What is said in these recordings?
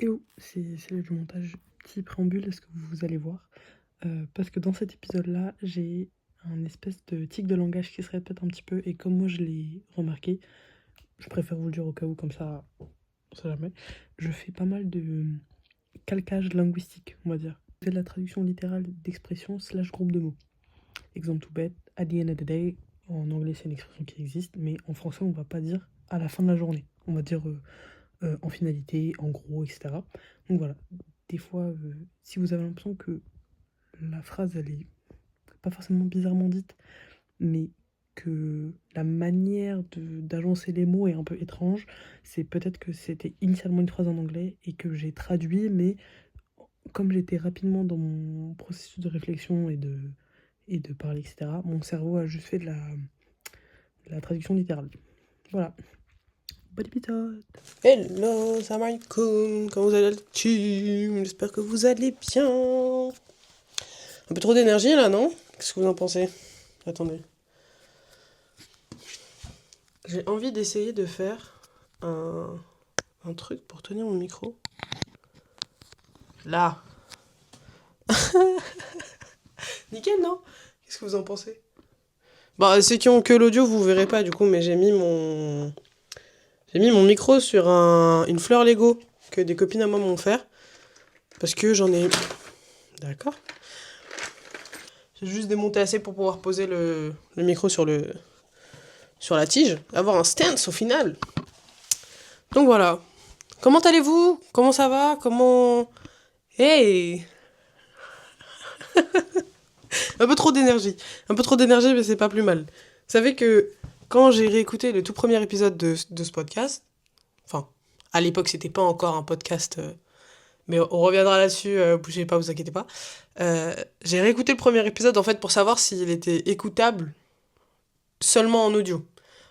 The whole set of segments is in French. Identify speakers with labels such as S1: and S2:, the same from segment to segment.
S1: Et oh, c'est le montage. Petit préambule, est-ce que vous allez voir parce que dans cet épisode-là, j'ai un espèce de tic de langage qui se répète un petit peu, et comme moi je l'ai remarqué, je préfère vous le dire au cas où, comme ça, on sait jamais. Je fais pas mal de calcage linguistique, on va dire. C'est de la traduction littérale d'expressions slash groupe de mots. Exemple tout bête, at the end of the day, en anglais c'est une expression qui existe, mais en français on va pas dire à la fin de la journée. On va dire en finalité, en gros, etc. Donc voilà, des fois, si vous avez l'impression que la phrase, elle est pas forcément bizarrement dite, mais que la manière d'agencer les mots est un peu étrange, c'est peut-être que c'était initialement une phrase en anglais et que j'ai traduit, mais comme j'étais rapidement dans mon processus de réflexion et de parler, etc., mon cerveau a juste fait de la traduction littérale. Voilà. Bon épisode.
S2: Hello, salam alaikum, comment vous allez le team? J'espère que vous allez bien. Un peu trop d'énergie là, non? Qu'est-ce que vous en pensez? Attendez. J'ai envie d'essayer de faire un truc pour tenir mon micro. Là. Nickel, non? Qu'est-ce que vous en pensez? Bah, ceux qui ont que l'audio, vous verrez pas du coup, mais j'ai mis mon micro sur une fleur Lego que des copines à moi m'ont offert. Parce que j'en ai... D'accord. J'ai juste démonté assez pour pouvoir poser le micro sur la tige. Avoir un stance au final. Donc voilà. Comment allez-vous? Comment ça va? Comment... Hey! Un peu trop d'énergie. Un peu trop d'énergie, mais c'est pas plus mal. Vous savez que quand j'ai réécouté le tout premier épisode de ce podcast, enfin, à l'époque, c'était pas encore un podcast, mais on reviendra là-dessus, bougez pas, vous inquiétez pas. J'ai réécouté le premier épisode, en fait, pour savoir s'il était écoutable seulement en audio.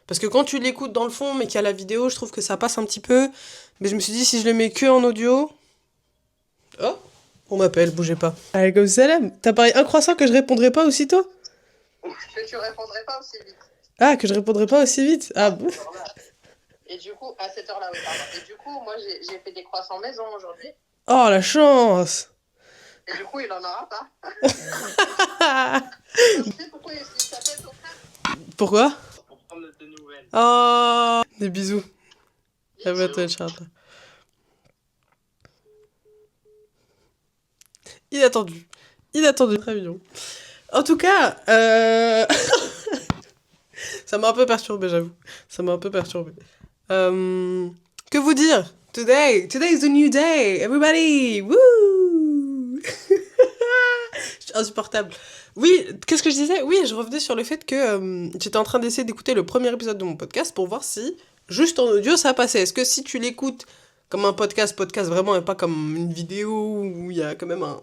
S2: Parce que quand tu l'écoutes dans le fond, mais qu'il y a la vidéo, je trouve que ça passe un petit peu. Mais je me suis dit, si je le mets que en audio... Oh, on m'appelle, bougez pas. Allez, comme salam. T'as parlé un croissant que je répondrai pas aussitôt?
S3: Que tu répondrais pas aussi vite.
S2: Ah, que je répondrai pas aussi vite? Ah bon?
S3: Et du coup, à cette heure-là, oui, pardon. Et du coup, moi, j'ai fait des croissants maison aujourd'hui.
S2: Oh, la chance!
S3: Et du coup, il en aura pas. Tu sais pourquoi il s'appelle ton frère?
S2: Pourquoi?
S3: Pour prendre de nouvelles.
S2: Oh, des bisous. À bientôt, Inch'Allah. Inattendu. Inattendu, très mignon. En tout cas, ça m'a un peu perturbé, j'avoue. Ça m'a un peu perturbé. Que vous dire? Today is the new day. Everybody, woo! Je suis insupportable. Oui, qu'est-ce que je disais? Oui, je revenais sur le fait que j'étais en train d'essayer d'écouter le premier épisode de mon podcast pour voir si, juste en audio, ça passait. Est-ce que si tu l'écoutes comme un podcast vraiment, et pas comme une vidéo où il y a quand même un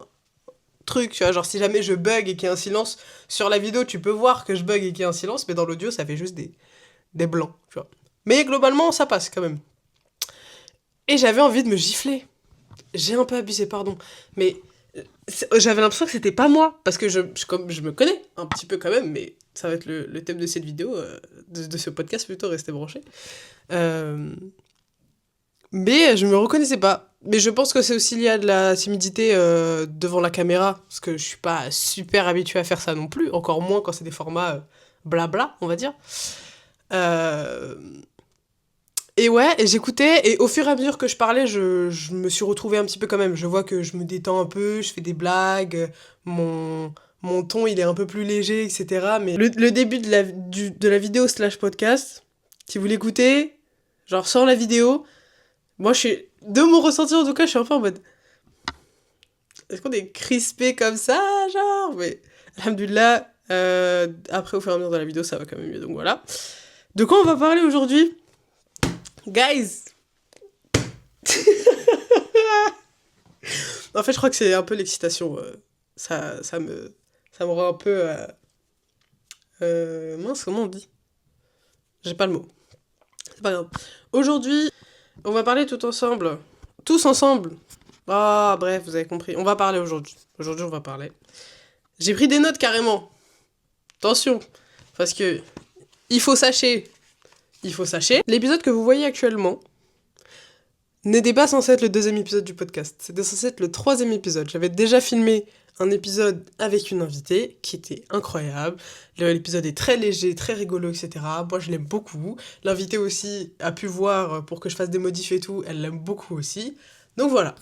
S2: truc, tu vois, genre si jamais je bug et qu'il y a un silence, sur la vidéo, tu peux voir que je bug et qu'il y a un silence, mais dans l'audio, ça fait juste des blancs, tu vois. Mais globalement, ça passe quand même. Et j'avais envie de me gifler. J'ai un peu abusé, pardon. Mais j'avais l'impression que c'était pas moi. Parce que comme je me connais un petit peu quand même, mais ça va être le thème de cette vidéo, de ce podcast plutôt, restez branchés. Mais je me reconnaissais pas. Mais je pense que c'est aussi lié à de la timidité devant la caméra. Parce que je suis pas super habituée à faire ça non plus. Encore moins quand c'est des formats blabla, on va dire. Et ouais, et j'écoutais, et au fur et à mesure que je parlais, je me suis retrouvée un petit peu quand même. Je vois que je me détends un peu, je fais des blagues, mon ton il est un peu plus léger, etc. Mais le début de la vidéo slash podcast, si vous l'écoutez, genre sans la vidéo, moi je suis, de mon ressenti en tout cas, je suis un peu en mode... Est-ce qu'on est crispé comme ça, genre? Mais, alhamdoulilah, après au fur et à mesure de la vidéo, ça va quand même mieux, donc voilà. De quoi on va parler aujourd'hui? Guys! En fait, je crois que c'est un peu l'excitation. Ça me rend un peu... mince, comment on dit? J'ai pas le mot. C'est pas grave. Aujourd'hui, on va parler tout ensemble. Tous ensemble. Ah, bref, vous avez compris. On va parler aujourd'hui. Aujourd'hui, on va parler. J'ai pris des notes carrément. Attention. Parce que il faut sachez. L'épisode que vous voyez actuellement, n'était pas censé être le 2e épisode du podcast. C'était censé être le 3e épisode. J'avais déjà filmé un épisode avec une invitée qui était incroyable. L'épisode est très léger, très rigolo, etc. Moi, je l'aime beaucoup. L'invitée aussi a pu voir pour que je fasse des modifs et tout. Elle l'aime beaucoup aussi. Donc voilà.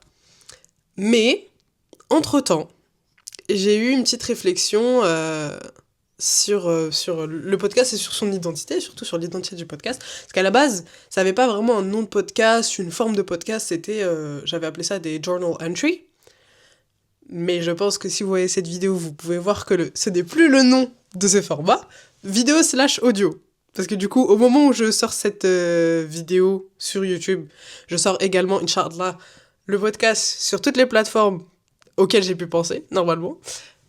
S2: Mais, entre-temps, j'ai eu une petite réflexion sur le podcast et sur son identité, surtout sur l'identité du podcast. Parce qu'à la base, ça n'avait pas vraiment un nom de podcast, une forme de podcast. C'était, j'avais appelé ça des journal entry. Mais je pense que si vous voyez cette vidéo, vous pouvez voir que ce n'est plus le nom de ce format. Vidéo/audio. Parce que du coup, au moment où je sors cette vidéo sur YouTube, je sors également, Inch'Allah, le podcast sur toutes les plateformes auxquelles j'ai pu penser, normalement.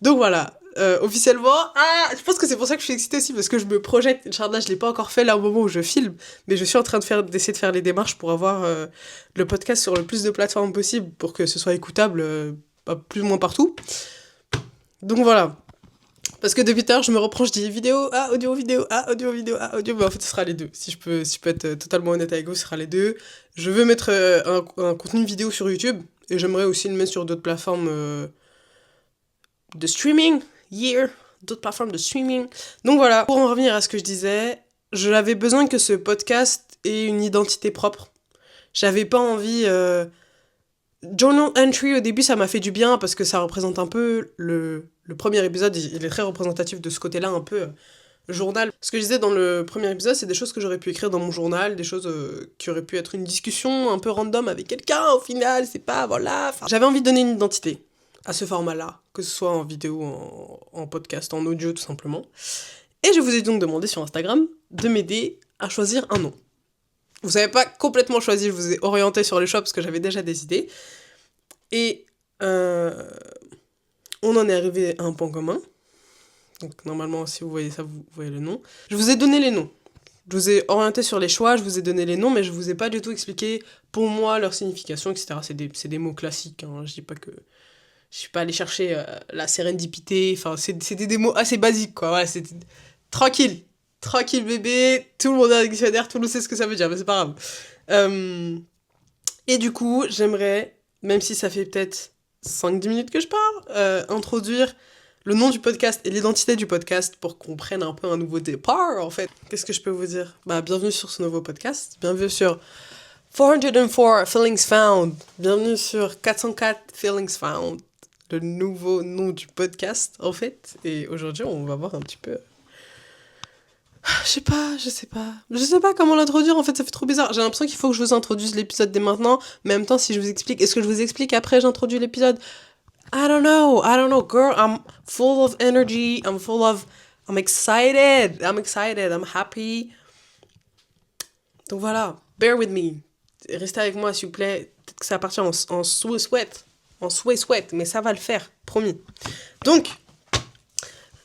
S2: Donc voilà, officiellement, je pense que c'est pour ça que je suis excitée aussi, parce que je me projette, Inch'Allah, je l'ai pas encore fait là au moment où je filme, mais je suis en train d'essayer de faire les démarches pour avoir le podcast sur le plus de plateformes possible, pour que ce soit écoutable plus ou moins partout. Donc voilà. Parce que depuis tout à l'heure, je me reprends, je dis vidéo, audio, vidéo, audio, vidéo, audio, mais en fait, ce sera les deux. Si je peux être totalement honnête avec vous, ce sera les deux. Je veux mettre un contenu vidéo sur YouTube, et j'aimerais aussi le mettre sur d'autres plateformes de streaming, d'autres plateformes de streaming. Donc voilà, pour en revenir à ce que je disais, j'avais besoin que ce podcast ait une identité propre. J'avais pas envie... Journal entry, au début, ça m'a fait du bien parce que ça représente un peu le premier épisode, il est très représentatif de ce côté-là, un peu journal. Ce que je disais dans le premier épisode, c'est des choses que j'aurais pu écrire dans mon journal, des choses qui auraient pu être une discussion un peu random avec quelqu'un, au final, c'est pas, voilà. J'avais envie de donner une identité à ce format-là, que ce soit en vidéo, en podcast, en audio, tout simplement. Et je vous ai donc demandé sur Instagram de m'aider à choisir un nom. Vous n'avez pas complètement choisi, je vous ai orienté sur le choix parce que j'avais déjà des idées. Et on en est arrivé à un point commun. Donc normalement, si vous voyez ça, vous voyez le nom. Je vous ai donné les noms. Je vous ai orienté sur les choix, je vous ai donné les noms, mais je vous ai pas du tout expliqué pour moi leur signification, etc. C'est des mots classiques, hein. Je dis pas que... Je suis pas allée chercher la sérendipité, enfin c'était des mots assez basiques, quoi. Voilà, c'était tranquille. Tranquille bébé, tout le monde a un dictionnaire, tout le monde sait ce que ça veut dire, mais c'est pas grave. Et du coup, j'aimerais, même si ça fait peut-être 5-10 minutes que je parle, introduire le nom du podcast et l'identité du podcast pour qu'on prenne un peu un nouveau départ, en fait. Qu'est-ce que je peux vous dire ? Bienvenue sur ce nouveau podcast, bienvenue sur 404 Feelings Found, bienvenue sur 404 Feelings Found, le nouveau nom du podcast, en fait. Et aujourd'hui, on va voir un petit peu... Je sais pas comment l'introduire, en fait, ça fait trop bizarre. J'ai l'impression qu'il faut que je vous introduise l'épisode dès maintenant, mais en même temps, si je vous explique, est-ce que je vous explique après j'introduis l'épisode? I don't know, girl, I'm full of energy, I'm excited, I'm happy. Donc voilà, bear with me. Restez avec moi, s'il vous plaît. Peut-être que ça va partir en sweat, mais ça va le faire, promis. Donc,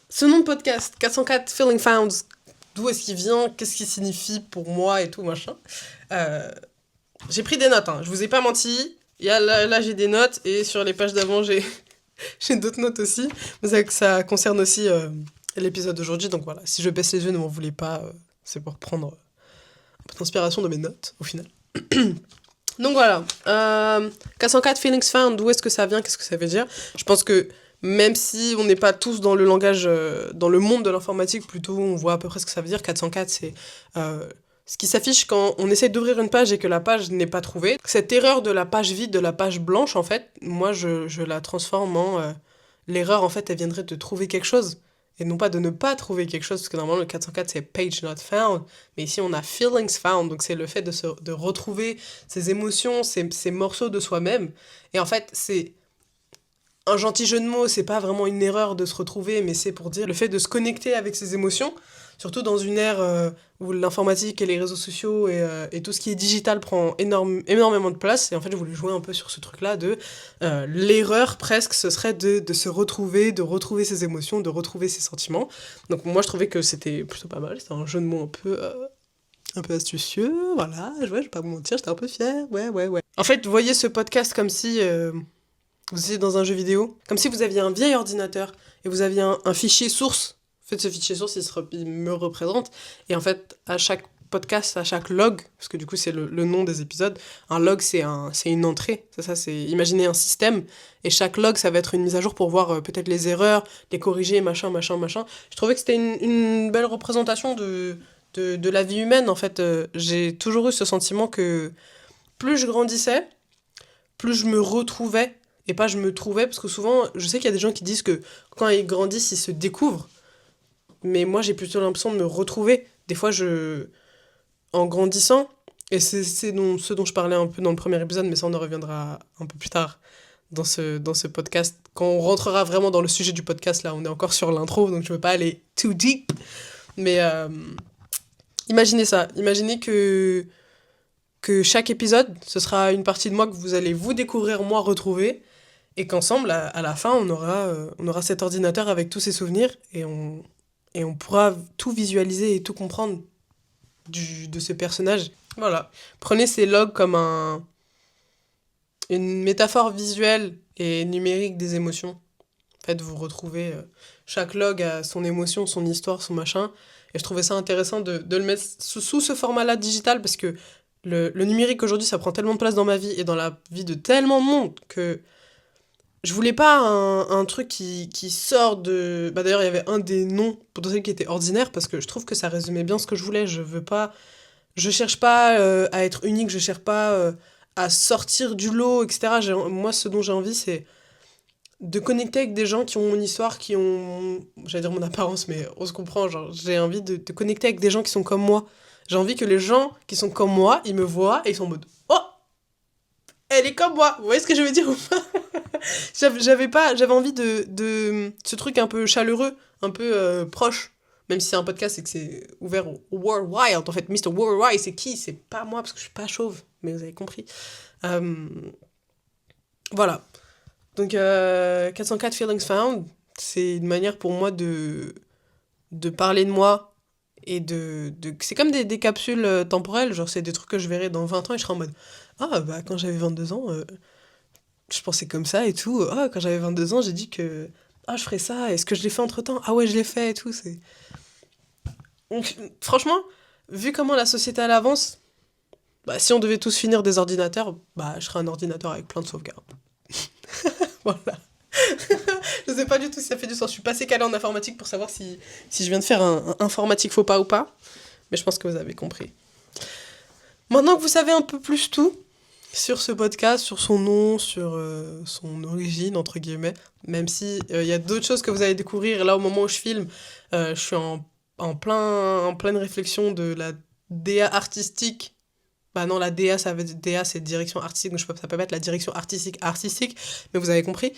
S2: ce nom de podcast, 404 Feeling Founds, d'où est-ce qu'il vient, qu'est-ce qu'il signifie pour moi et tout, machin. J'ai pris des notes, hein. Je vous ai pas menti. Là, j'ai des notes, et sur les pages d'avant, j'ai d'autres notes aussi. Mais ça concerne aussi l'épisode d'aujourd'hui, donc voilà. Si je baisse les yeux, ne m'en voulez pas. C'est pour prendre un peu d'inspiration de mes notes, au final. Donc voilà. 404 Feelings Found, d'où est-ce que ça vient, qu'est-ce que ça veut dire ? Je pense que même si on n'est pas tous dans le langage, dans le monde de l'informatique, plutôt on voit à peu près ce que ça veut dire. 404, c'est ce qui s'affiche quand on essaie d'ouvrir une page et que la page n'est pas trouvée. Cette erreur de la page vide, de la page blanche, en fait, moi je la transforme en... l'erreur, en fait, elle viendrait de trouver quelque chose, et non pas de ne pas trouver quelque chose, parce que normalement le 404 c'est page not found, mais ici on a feelings found, donc c'est le fait de retrouver ses émotions, ces morceaux de soi-même. Et en fait, c'est un gentil jeu de mots, c'est pas vraiment une erreur de se retrouver, mais c'est pour dire le fait de se connecter avec ses émotions, surtout dans une ère où l'informatique et les réseaux sociaux et tout ce qui est digital prend énormément de place. Et en fait, je voulais jouer un peu sur ce truc-là de l'erreur presque, ce serait de se retrouver, de retrouver ses émotions, de retrouver ses sentiments. Donc moi, je trouvais que c'était plutôt pas mal, c'était un jeu de mots un peu astucieux, voilà, je vais pas vous mentir, j'étais un peu fière, ouais. En fait, vous voyez ce podcast comme si... vous étiez dans un jeu vidéo, comme si vous aviez un vieil ordinateur et vous aviez un fichier source. En fait, ce fichier source, il me représente. Et en fait, à chaque podcast, à chaque log, parce que du coup c'est le nom des épisodes, un log c'est une entrée, c'est imaginer un système, et chaque log ça va être une mise à jour pour voir peut-être les erreurs, les corriger, machin. Je trouvais que c'était une belle représentation de la vie humaine en fait. J'ai toujours eu ce sentiment que plus je grandissais, plus je me retrouvais, et pas je me trouvais, parce que souvent, je sais qu'il y a des gens qui disent que quand ils grandissent, ils se découvrent, mais moi j'ai plutôt l'impression de me retrouver. Des fois, en grandissant, et c'est ce dont je parlais un peu dans le premier épisode, mais ça on en reviendra un peu plus tard dans ce podcast, quand on rentrera vraiment dans le sujet du podcast, là on est encore sur l'intro, donc je ne veux pas aller too deep, mais imaginez ça, imaginez que chaque épisode, ce sera une partie de moi que vous allez vous découvrir, moi retrouver, et qu'ensemble, à la fin, on aura cet ordinateur avec tous ses souvenirs, et on pourra tout visualiser et tout comprendre de ce personnage. Voilà. Prenez ces logs comme une métaphore visuelle et numérique des émotions. En fait, vous retrouvez chaque log a son émotion, son histoire, son machin. Et je trouvais ça intéressant de le mettre sous ce format-là digital, parce que le numérique aujourd'hui, ça prend tellement de place dans ma vie et dans la vie de tellement de monde que je voulais pas un truc qui sort de... Bah d'ailleurs, il y avait un des noms potentiels qui était ordinaire, parce que je trouve que ça résumait bien ce que je voulais. Je cherche pas à être unique, je cherche pas à sortir du lot, etc. Moi, ce dont j'ai envie, c'est de connecter avec des gens qui ont mon histoire, qui ont... J'allais dire mon apparence, mais on se comprend. Genre, j'ai envie de connecter avec des gens qui sont comme moi. J'ai envie que les gens qui sont comme moi, ils me voient et ils sont en mode « Oh, elle est comme moi !» Vous voyez ce que je veux dire ou pas? J'avais envie de ce truc un peu chaleureux, un peu proche. Même si c'est un podcast et que c'est ouvert au worldwide. En fait, Mr. Worldwide, c'est qui? C'est pas moi, parce que je suis pas chauve. Mais vous avez compris. Voilà. Donc, 404 Feelings Found, c'est une manière pour moi de parler de moi. Et c'est comme des capsules temporelles. Genre, c'est des trucs que je verrai dans 20 ans et je serai en mode « Ah, bah, quand j'avais 22 ans, je pensais comme ça et tout. Ah, quand j'avais 22 ans, j'ai dit que... Ah, je ferais ça. Est-ce que je l'ai fait entre-temps? Ah ouais, je l'ai fait et tout. » Donc, franchement, vu comment la société elle avance, bah, si on devait tous finir des ordinateurs, bah, je serais un ordinateur avec plein de sauvegardes. Voilà. Je sais pas du tout si ça fait du sens. Je suis pas assez calée en informatique pour savoir si je viens de faire un informatique faux pas ou pas. Mais je pense que vous avez compris. Maintenant que vous savez un peu plus tout sur ce podcast, sur son nom, sur son origine, entre guillemets, même si y a d'autres choses que vous allez découvrir. Là, au moment où je filme, je suis en pleine réflexion de la DA artistique. Bah non, la DA, DA, c'est direction artistique, donc ça peut pas être la direction artistique, mais vous avez compris.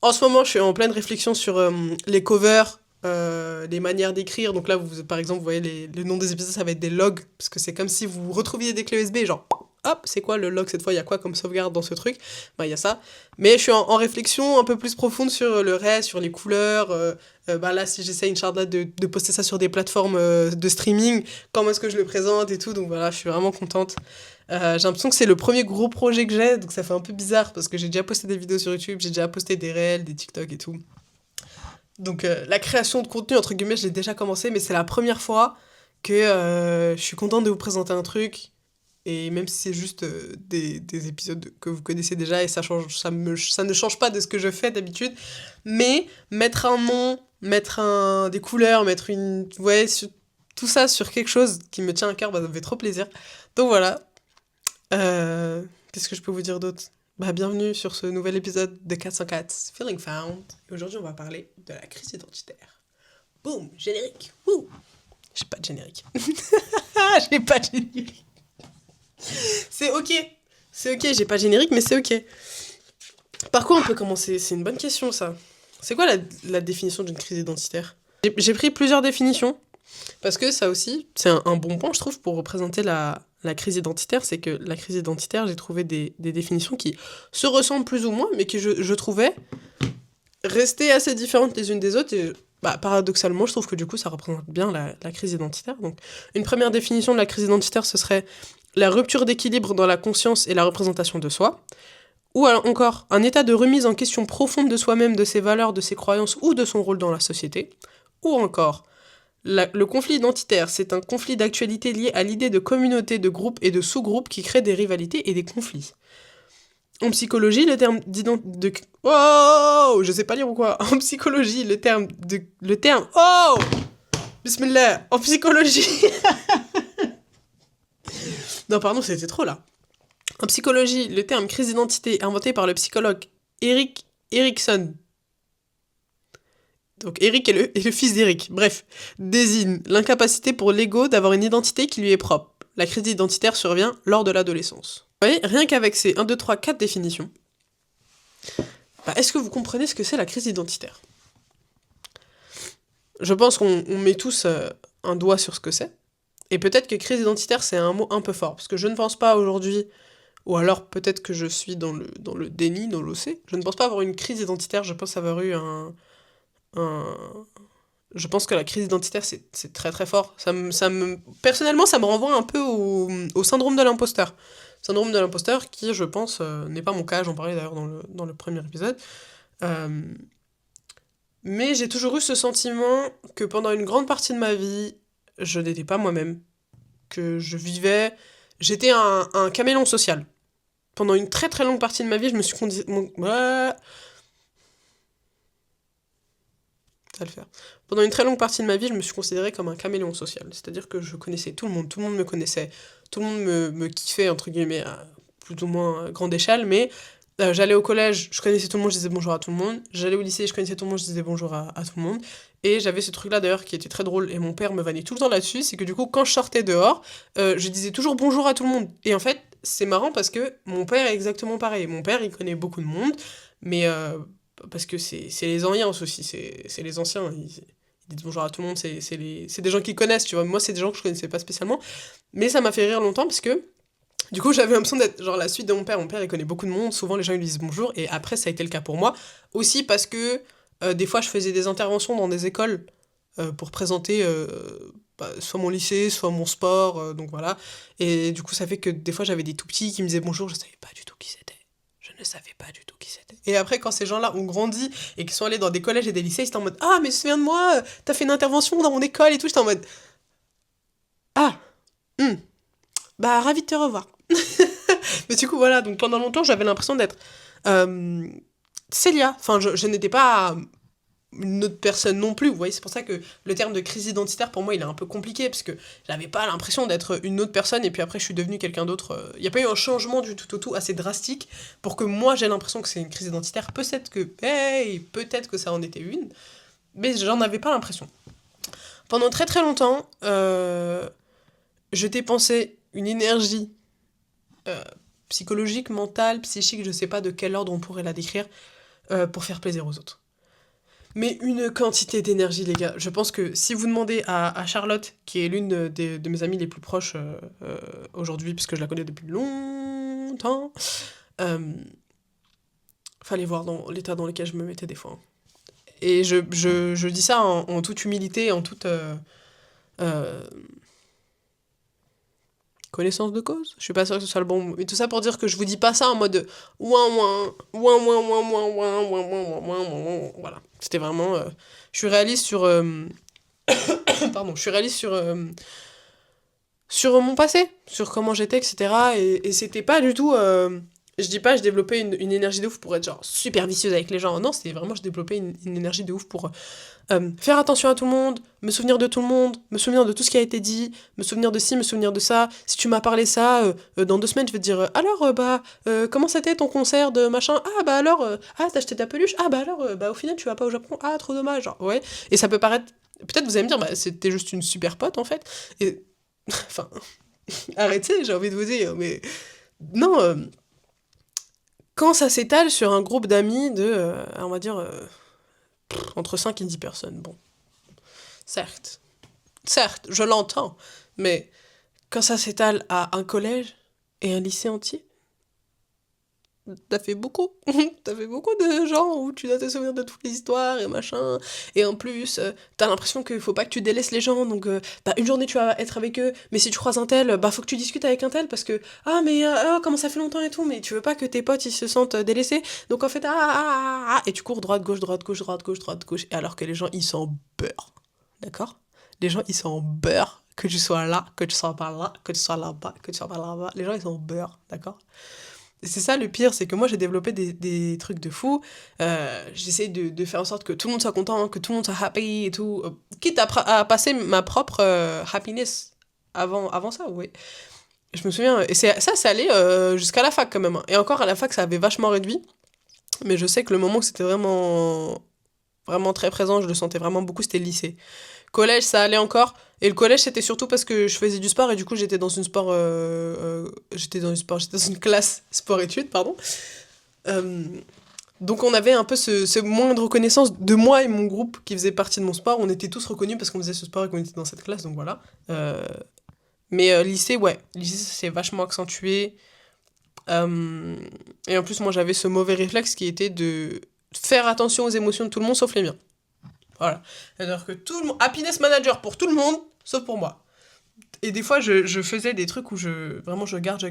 S2: En ce moment, je suis en pleine réflexion sur les covers, les manières d'écrire. Donc là, par exemple, vous voyez, les noms des épisodes, ça va être des logs, parce que c'est comme si vous retrouviez des clés USB, genre, hop, c'est quoi le log cette fois? Il y a quoi comme sauvegarde dans ce truc? Bah, il y a ça. Mais je suis en réflexion un peu plus profonde sur le reste, sur les couleurs. Bah là, si j'essaie, Inch'Allah, de poster ça sur des plateformes de streaming, comment est-ce que je le présente et tout. Donc voilà, je suis vraiment contente. J'ai l'impression que c'est le premier gros projet que j'ai, donc ça fait un peu bizarre, parce que j'ai déjà posté des vidéos sur YouTube, j'ai déjà posté des réels, des TikTok et tout. Donc la création de contenu, entre guillemets, je l'ai déjà commencé, mais c'est la première fois que je suis contente de vous présenter un truc. Et même si c'est juste des épisodes que vous connaissez déjà, et ça ne change pas de ce que je fais d'habitude, mais mettre un nom, mettre des couleurs, mettre tout ça sur quelque chose qui me tient à cœur, bah, ça me fait trop plaisir. Donc voilà. Qu'est-ce que je peux vous dire d'autre? Bah, bienvenue sur ce nouvel épisode de 404 Feeling Found. Et aujourd'hui, on va parler de la crise identitaire. Boum, générique. Wouh. J'ai pas de générique. J'ai pas de générique. C'est ok, j'ai pas de générique, mais c'est ok. Par quoi on peut commencer? C'est une bonne question, ça. C'est quoi la définition d'une crise identitaire? J'ai pris plusieurs définitions, parce que ça aussi, c'est un bon point, je trouve, pour représenter la crise identitaire. C'est que la crise identitaire, j'ai trouvé des définitions qui se ressemblent plus ou moins, mais qui, je trouvais, restaient assez différentes les unes des autres. Et bah, paradoxalement, je trouve que du coup, ça représente bien la crise identitaire. Donc, une première définition de la crise identitaire, ce serait la rupture d'équilibre dans la conscience et la représentation de soi, ou encore un état de remise en question profonde de soi-même, de ses valeurs, de ses croyances ou de son rôle dans la société, ou encore Le conflit identitaire, c'est un conflit d'actualité lié à l'idée de communauté, de groupe et de sous-groupes qui créent des rivalités et des conflits. En psychologie, le terme Oh, je sais pas lire ou quoi. En psychologie, le terme Oh, Bismillah. En psychologie. Non, pardon, c'était trop là. En psychologie, le terme crise d'identité, inventé par le psychologue Erik Erikson. Donc Eric est le fils d'Eric. Bref, désigne l'incapacité pour l'ego d'avoir une identité qui lui est propre. La crise identitaire survient lors de l'adolescence. Vous voyez, rien qu'avec ces 1, 2, 3, 4 définitions, est-ce que vous comprenez ce que c'est la crise identitaire ? Je pense qu'on met tous un doigt sur ce que c'est. Et peut-être que crise identitaire, c'est un mot un peu fort. Parce que je ne pense pas aujourd'hui, ou alors peut-être que je suis dans le déni, dans l'OC, je ne pense pas avoir une crise identitaire, je pense avoir eu Je pense que la crise identitaire, c'est très très fort. Personnellement, ça me renvoie un peu au syndrome de l'imposteur. Syndrome de l'imposteur qui, je pense, n'est pas mon cas, j'en parlais d'ailleurs dans le premier épisode. Mais j'ai toujours eu ce sentiment que pendant une grande partie de ma vie, je n'étais pas moi-même. Que j'étais un caméléon social. Pendant une très très longue partie de ma vie, je me suis Ça va le faire. Pendant une très longue partie de ma vie, je me suis considérée comme un caméléon social. C'est-à-dire que je connaissais tout le monde me connaissait, tout le monde me kiffait, entre guillemets, à plus ou moins grande échelle, mais j'allais au collège, je connaissais tout le monde, je disais bonjour à tout le monde. J'allais au lycée, je connaissais tout le monde, je disais bonjour à tout le monde. Et j'avais ce truc-là d'ailleurs qui était très drôle, et mon père me vannait tout le temps là-dessus, c'est que du coup, quand je sortais dehors, je disais toujours bonjour à tout le monde. Et en fait, c'est marrant parce que mon père est exactement pareil. Mon père, il connaît beaucoup de monde, mais parce que c'est les anciens aussi, c'est les anciens, ils disent bonjour à tout le monde, c'est des gens qui connaissent, tu vois. Moi, c'est des gens que je connaissais pas spécialement, mais ça m'a fait rire longtemps parce que du coup, j'avais l'impression d'être genre la suite de mon père. Mon père, il connaît beaucoup de monde, souvent les gens ils lui disent bonjour, et après, ça a été le cas pour moi. Aussi parce que des fois, je faisais des interventions dans des écoles pour présenter soit mon lycée, soit mon sport, donc voilà. Et du coup, ça fait que des fois, j'avais des tout petits qui me disaient bonjour, je savais pas du tout qui c'était. Je ne savais pas du tout qui c'était. Et après, quand ces gens-là ont grandi et qu'ils sont allés dans des collèges et des lycées, ils étaient en mode ah, mais souviens de moi, t'as fait une intervention dans mon école et tout. J'étais en mode ah, ravi de te revoir. Mais du coup, voilà, donc pendant longtemps, j'avais l'impression d'être Célia. Enfin, je n'étais pas une autre personne non plus, vous voyez, c'est pour ça que le terme de crise identitaire, pour moi, il est un peu compliqué, parce que j'avais pas l'impression d'être une autre personne, et puis après, je suis devenue quelqu'un d'autre. Il n'y a pas eu un changement du tout au tout assez drastique, pour que moi, j'ai l'impression que c'est une crise identitaire. Peut-être que ça en était une, mais j'en avais pas l'impression. Pendant très très longtemps, je dépensais une énergie psychologique, mentale, psychique, je sais pas de quel ordre on pourrait la décrire, pour faire plaisir aux autres. Mais une quantité d'énergie, les gars. Je pense que si vous demandez à Charlotte, qui est l'une de mes amies les plus proches aujourd'hui, puisque je la connais depuis longtemps, fallait voir dans l'état dans lequel je me mettais des fois. Et je dis ça en toute humilité, en toute connaissance de cause. Je suis pas sûre que ce soit le bon mot. Mais tout ça pour dire que je vous dis pas ça en mode ouin ouin ouin ouin ouin ouin ouin ouin ouin ouin. Voilà. C'était vraiment je suis réaliste sur pardon, je suis réaliste sur mon passé, sur comment j'étais, etc. Et c'était pas du tout je dis pas je développais une énergie de ouf pour être genre super vicieuse avec les gens. Non, c'était vraiment je développais une énergie de ouf pour faire attention à tout le monde, me souvenir de tout le monde, me souvenir de tout ce qui a été dit, me souvenir de ci, me souvenir de ça. Si tu m'as parlé ça, dans 2 semaines, je vais te dire alors, comment c'était ton concert de machin? Ah, bah alors, t'as acheté ta peluche? Ah, bah alors, au final, tu vas pas au Japon? Ah, trop dommage. Genre, ouais. Et ça peut paraître. Peut-être vous allez me dire, c'était juste une super pote en fait. Et. Enfin. Arrêtez, j'ai envie de vous dire, mais. Non, quand ça s'étale sur un groupe d'amis de, on va dire, entre 5 et 10 personnes, bon. Certes, je l'entends, mais quand ça s'étale à un collège et un lycée entier, t'as fait beaucoup. T'as fait beaucoup de gens où tu dois te souvenir de toutes les histoires et machin. Et en plus, t'as l'impression qu'il faut pas que tu délaisses les gens. Donc, une journée tu vas être avec eux, mais si tu croises un tel, faut que tu discutes avec un tel parce que comment ça fait longtemps et tout, mais tu veux pas que tes potes ils se sentent délaissés. Donc en fait, et tu cours droite, gauche, droite, gauche, droite, gauche, droite, gauche. Et alors que les gens ils s'en beurrent. D'accord ? les gens, ils s'en beurrent. Que tu sois là, que tu sois pas là, que tu sois là-bas, que tu sois pas là-bas. Les gens, ils s'en beurrent, d'accord? Et c'est ça le pire, c'est que moi, j'ai développé des trucs de fou. J'essaie de faire en sorte que tout le monde soit content, que tout le monde soit happy et tout. Quitte à passer ma propre happiness avant ça, oui. Je me souviens, et c'est allé jusqu'à la fac quand même, hein. Et encore à la fac, ça avait vachement réduit. Mais je sais que le moment où c'était vraiment très présent, je le sentais vraiment beaucoup, c'était le lycée. Collège, ça allait encore. Et le collège, c'était surtout parce que je faisais du sport et du coup, j'étais dans une classe sport-études, pardon. Euh, donc on avait un peu ce moins de reconnaissance de moi et mon groupe qui faisait partie de mon sport. On était tous reconnus parce qu'on faisait ce sport et qu'on était dans cette classe, donc voilà. Mais lycée, ouais. Lycée, c'est vachement accentué. Et en plus, moi, j'avais ce mauvais réflexe qui était de faire attention aux émotions de tout le monde, sauf les miens. Voilà. C'est-à-dire que tout le monde... Happiness manager pour tout le monde, sauf pour moi. Et des fois, je faisais des trucs où vraiment, je garde,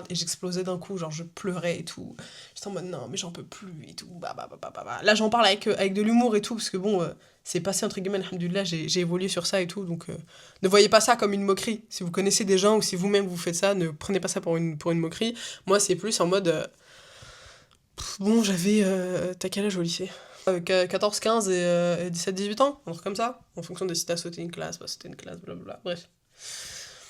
S2: et j'explosais d'un coup, genre, je pleurais et tout. J'étais en mode, non, mais j'en peux plus, et tout. Là, j'en parle avec de l'humour et tout, parce que bon, c'est passé, entre guillemets, alhamdoulilah, j'ai évolué sur ça et tout, donc ne voyez pas ça comme une moquerie. Si vous connaissez des gens ou si vous-même vous faites ça, ne prenez pas ça pour une moquerie. Moi, c'est plus en mode... bon, j'avais... t'as quel âge au lycée 14, 15 et 17, 18 ans, un truc comme ça, en fonction de si t'as sauté une classe, pas sauté une classe, blablabla, bref.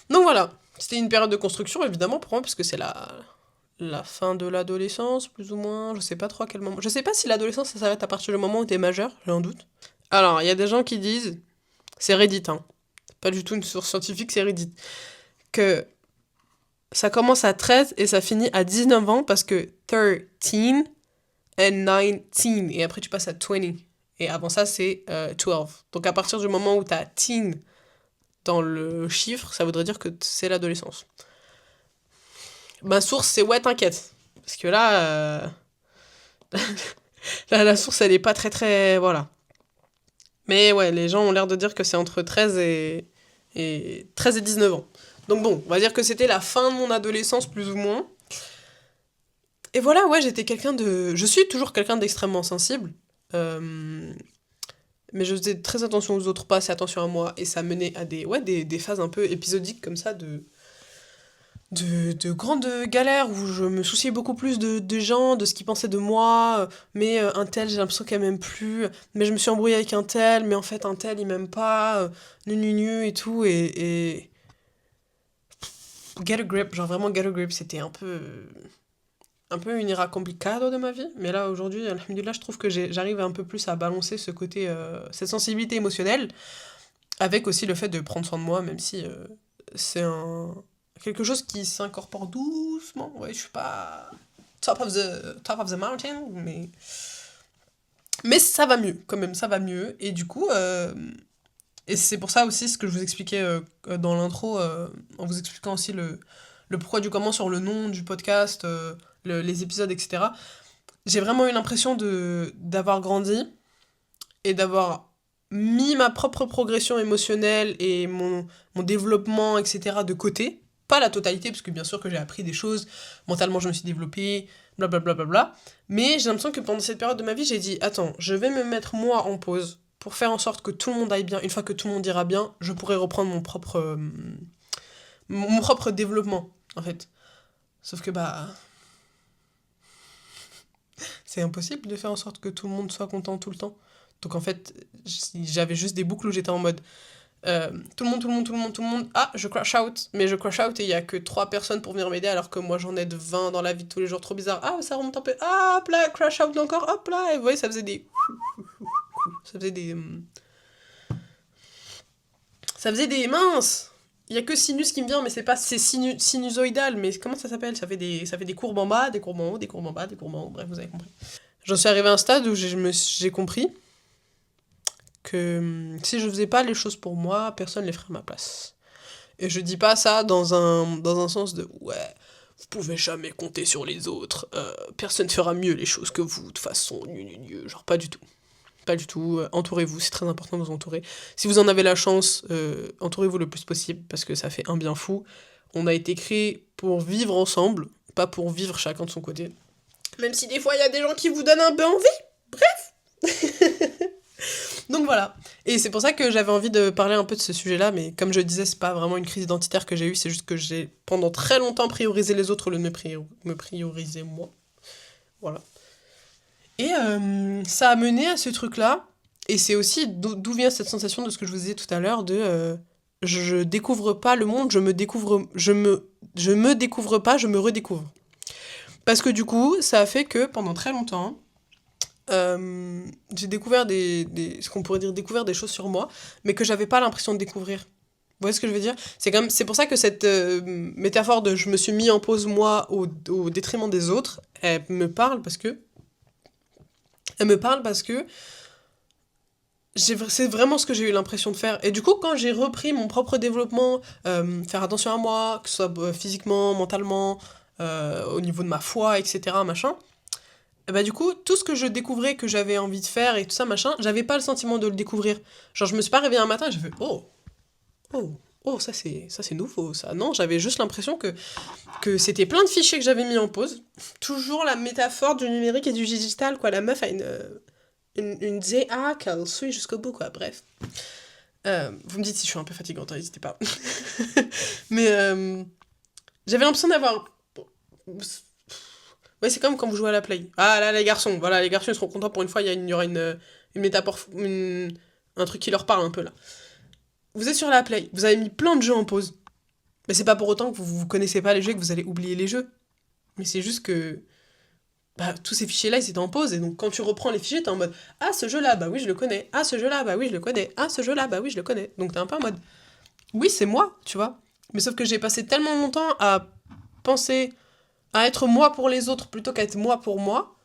S2: Donc voilà, c'était une période de construction évidemment pour moi, parce que c'est la fin de l'adolescence, plus ou moins, je sais pas trop à quel moment. Je sais pas si l'adolescence ça s'arrête à partir du moment où t'es majeur, j'ai un doute. Alors, il y a des gens qui disent, c'est Reddit, hein, pas du tout une source scientifique, c'est Reddit, que ça commence à 13 et ça finit à 19 ans parce que 13 and 19, et après tu passes à 20. Et avant ça, c'est 12. Donc à partir du moment où t'as teen dans le chiffre, ça voudrait dire que c'est l'adolescence. Ma source, c'est ouais, t'inquiète. Parce que là, la source, elle est pas très très... Voilà. Mais ouais, les gens ont l'air de dire que c'est entre 13 et 19 ans. Donc bon, on va dire que c'était la fin de mon adolescence, plus ou moins. Et voilà, ouais, je suis toujours quelqu'un d'extrêmement sensible. Mais je faisais très attention aux autres, pas assez attention à moi. Et ça menait à des phases un peu épisodiques comme ça, de grandes galères où je me souciais beaucoup plus de gens, de ce qu'ils pensaient de moi. Mais un tel, j'ai l'impression qu'elle m'aime plus. Mais je me suis embrouillée avec un tel, mais en fait, un tel, il m'aime pas. Nu et tout. Et get a grip, genre vraiment get a grip, c'était un peu une era complicado de ma vie, mais là aujourd'hui, alhamdoulilah, je trouve que j'arrive un peu plus à balancer ce côté, cette sensibilité émotionnelle, avec aussi le fait de prendre soin de moi, même si c'est quelque chose qui s'incorpore doucement. Ouais, je suis pas top of the mountain, mais ça va mieux, quand même, ça va mieux, et du coup, et c'est pour ça aussi ce que je vous expliquais dans l'intro, en vous expliquant aussi le pourquoi du comment sur le nom du podcast, les épisodes, etc. J'ai vraiment eu l'impression d'avoir grandi et d'avoir mis ma propre progression émotionnelle et mon développement, etc. de côté. Pas la totalité, parce que bien sûr que j'ai appris des choses, mentalement je me suis développée, blablabla. Mais j'ai l'impression que pendant cette période de ma vie, j'ai dit, attends, je vais me mettre moi en pause pour faire en sorte que tout le monde aille bien. Une fois que tout le monde ira bien, je pourrai reprendre mon propre développement, en fait. Sauf que, c'est impossible de faire en sorte que tout le monde soit content tout le temps. Donc en fait, j'avais juste des boucles où j'étais en mode tout le monde, ah, je crash out, mais je crash out et il y a que 3 personnes pour venir m'aider alors que moi j'en ai de 20 dans la vie de tous les jours, trop bizarre. Ah, ça remonte un peu, ah, hop là, crash out encore, hop là, et vous voyez, ça faisait des... minces. Il y a que sinus qui me vient, mais c'est sinusoïdal, mais comment ça s'appelle? Ça fait des courbes en bas, des courbes en haut, des courbes en bas, des courbes en haut, bref, vous avez compris. J'en suis arrivée à un stade où j'ai compris que si je faisais pas les choses pour moi, personne les ferait à ma place. Et je dis pas ça dans un sens de ouais, vous pouvez jamais compter sur les autres, personne fera mieux les choses que vous, de toute façon, genre pas du tout. Pas du tout, entourez-vous, c'est très important de vous entourer. Si vous en avez la chance, entourez-vous le plus possible, parce que ça fait un bien fou. On a été créés pour vivre ensemble, pas pour vivre chacun de son côté. Même si des fois il y a des gens qui vous donnent un peu envie, bref. Donc voilà. Et c'est pour ça que j'avais envie de parler un peu de ce sujet-là, mais comme je disais, c'est pas vraiment une crise identitaire que j'ai eue, c'est juste que j'ai pendant très longtemps priorisé les autres au lieu de me prioriser moi. Voilà. Et ça a mené à ce truc-là, et c'est aussi d'où vient cette sensation de ce que je vous disais tout à l'heure, de je découvre pas le monde, je me découvre pas, je me redécouvre. Parce que du coup, ça a fait que pendant très longtemps, j'ai découvert ce qu'on pourrait dire découvert des choses sur moi, mais que j'avais pas l'impression de découvrir. Vous voyez ce que je veux dire? C'est pour ça que cette métaphore de je me suis mis en pause moi au détriment des autres, elle me parle parce que c'est vraiment ce que j'ai eu l'impression de faire. Et du coup, quand j'ai repris mon propre développement, faire attention à moi, que ce soit physiquement, mentalement, au niveau de ma foi, etc., machin, et bah du coup, tout ce que je découvrais que j'avais envie de faire et tout ça, machin, j'avais pas le sentiment de le découvrir. Genre, je me suis pas réveillée un matin et j'ai fait « Oh, oh, oh, ça c'est nouveau, ça. » Non, j'avais juste l'impression que c'était plein de fichiers que j'avais mis en pause. Toujours la métaphore du numérique et du digital, quoi. La meuf a une DA qu'elle suit jusqu'au bout, quoi. Bref. Vous me dites si je suis un peu fatigante, hein, n'hésitez pas. Mais j'avais l'impression d'avoir... Ouais, c'est comme quand vous jouez à la play. Ah là, les garçons, voilà, les garçons ils seront contents pour une fois, il y aura une métaphore, un truc qui leur parle un peu là. Vous êtes sur la play, vous avez mis plein de jeux en pause. Mais c'est pas pour autant que vous connaissez pas les jeux et que vous allez oublier les jeux. Mais c'est juste que bah, tous ces fichiers-là, ils étaient en pause. Et donc, quand tu reprends les fichiers, t'es en mode ah, ce jeu-là, bah oui, je le connais. Ah, ce jeu-là, bah oui, je le connais. Ah, ce jeu-là, bah oui, je le connais. Donc, t'es un peu en mode oui, c'est moi, tu vois. Mais sauf que j'ai passé tellement longtemps à penser à être moi pour les autres plutôt qu'à être moi pour moi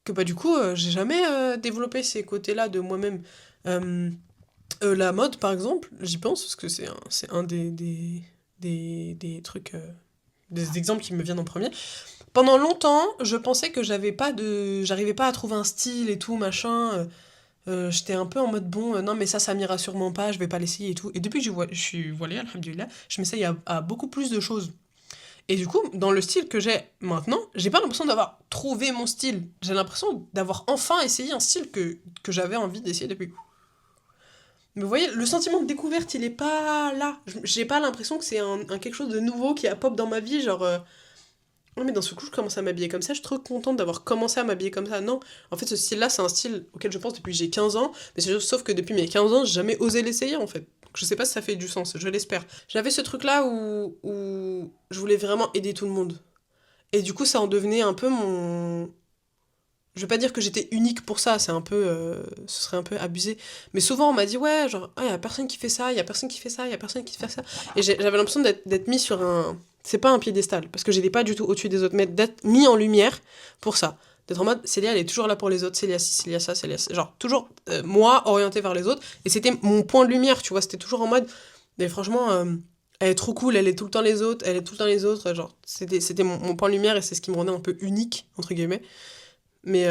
S2: que bah, du coup, j'ai jamais développé ces côtés-là de moi-même. Euh, la mode, par exemple, j'y pense parce que c'est un des trucs, des exemples qui me viennent en premier. Pendant longtemps, je pensais que j'arrivais pas à trouver un style et tout, machin. J'étais un peu en mode bon, non, mais ça m'ira sûrement pas, je vais pas l'essayer et tout. Et depuis que je suis voilée, alhamdoulilah, je m'essaye à beaucoup plus de choses. Et du coup, dans le style que j'ai maintenant, j'ai pas l'impression d'avoir trouvé mon style. J'ai l'impression d'avoir enfin essayé un style que j'avais envie d'essayer depuis. Mais vous voyez, le sentiment de découverte, il est pas là. J'ai pas l'impression que c'est un quelque chose de nouveau qui a pop dans ma vie, genre... Non mais d'un seul coup je commence à m'habiller comme ça, je suis trop contente d'avoir commencé à m'habiller comme ça. Non, en fait ce style-là c'est un style auquel je pense depuis que j'ai 15 ans, mais sauf que depuis mes 15 ans j'ai jamais osé l'essayer en fait. Donc, je sais pas si ça fait du sens, je l'espère. J'avais ce truc-là où je voulais vraiment aider tout le monde. Et du coup ça en devenait un peu mon... Je vais pas dire que j'étais unique pour ça, c'est un peu... ce serait un peu abusé. Mais souvent on m'a dit ouais, genre, ah, y a personne qui fait ça, y a personne qui fait ça, y a personne qui fait ça. Et j'avais l'impression d'être mis sur un... C'est pas un piédestal, parce que j'étais pas du tout au-dessus des autres, mais d'être mis en lumière pour ça. D'être en mode, Célia, elle est toujours là pour les autres, Célia ci, Célia ça, Célia ça. Genre, toujours moi orienté vers les autres. Et c'était mon point de lumière, tu vois, c'était toujours en mode... Mais franchement, elle est trop cool, elle est tout le temps les autres, elle est tout le temps les autres. Genre, c'était mon point de lumière et c'est ce qui me rendait un peu unique, entre guillemets. Mais